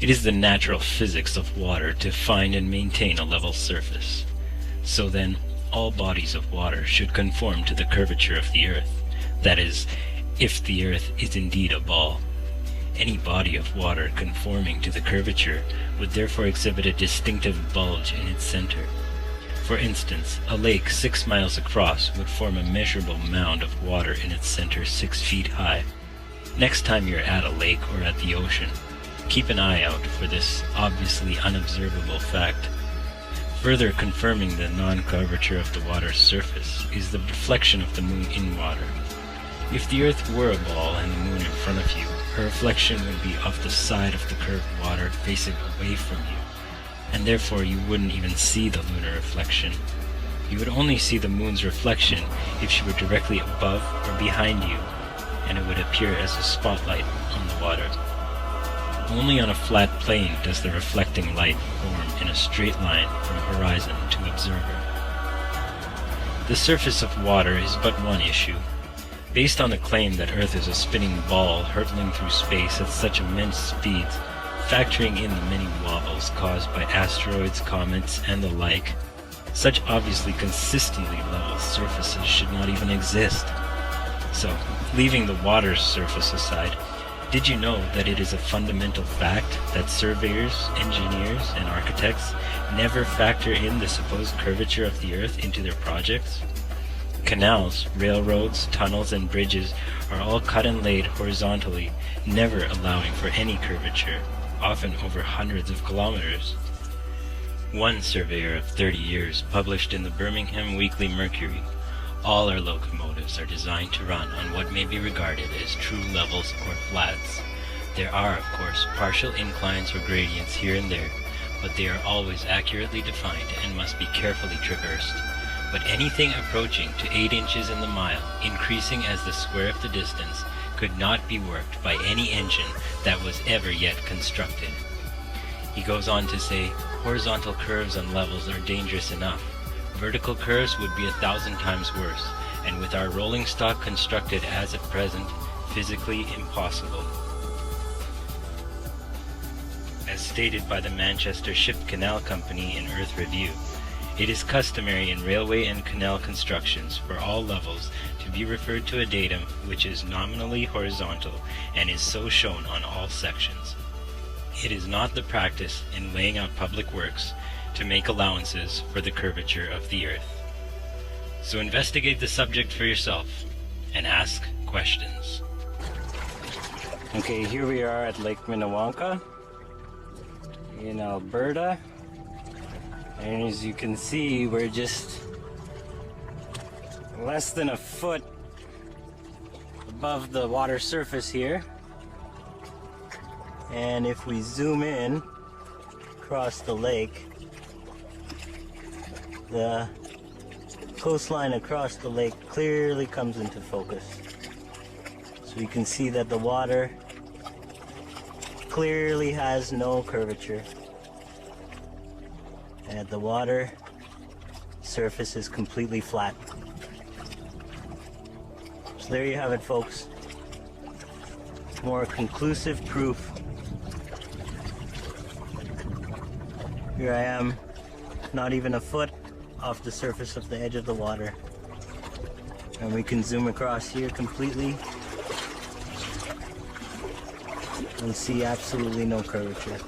It is the natural physics of water to find and maintain a level surface. So then, all bodies of water should conform to the curvature of the earth. That is, if the earth is indeed a ball. Any body of water conforming to the curvature would therefore exhibit a distinctive bulge in its center. For instance, a lake 6 miles across would form a measurable mound of water in its center 6 feet high. Next time you're at a lake or at the ocean, keep an eye out for this obviously unobservable fact. Further confirming the non-curvature of the water's surface is the reflection of the moon in water. If the earth were a ball and the moon in front of you, her reflection would be off the side of the curved water facing away from you, and therefore you wouldn't even see the lunar reflection. You would only see the moon's reflection if she were directly above or behind you, and it would appear as a spotlight on the water. Only on a flat plane does the reflecting light form in a straight line from horizon to observer. The surface of water is but one issue. Based on the claim that Earth is a spinning ball hurtling through space at such immense speeds, factoring in the many wobbles caused by asteroids, comets, and the like, such obviously consistently level surfaces should not even exist. So, leaving the water's surface aside, did you know that it is a fundamental fact that surveyors, engineers, and architects never factor in the supposed curvature of the Earth into their projects? Canals, railroads, tunnels, and bridges are all cut and laid horizontally, never allowing for any curvature, often over hundreds of kilometers. One surveyor of 30 years published in the Birmingham Weekly Mercury, "All our locomotives are designed to run on what may be regarded as true levels or flats. There are, of course, partial inclines or gradients here and there, but they are always accurately defined and must be carefully traversed. But anything approaching to 8 inches in the mile, increasing as the square of the distance, could not be worked by any engine that was ever yet constructed." He goes on to say, "Horizontal curves on levels are dangerous enough. Vertical curves would be 1,000 times worse, and with our rolling stock constructed as at present, physically impossible." As stated by the Manchester Ship Canal Company in Earth Review, it is customary in railway and canal constructions for all levels to be referred to a datum which is nominally horizontal and is so shown on all sections. It is not the practice in laying out public works to make allowances for the curvature of the earth. So investigate the subject for yourself and ask questions. Okay, here we are at Lake Minnewanka in Alberta. And as you can see, we're just less than a foot above the water surface here. And if we zoom in across the lake, the coastline across the lake clearly comes into focus. So you can see that the water clearly has no curvature. And the water surface is completely flat. So there you have it, folks. More conclusive proof. Here I am, not even a foot off the surface of the edge of the water. And we can zoom across here completely and see absolutely no curvature.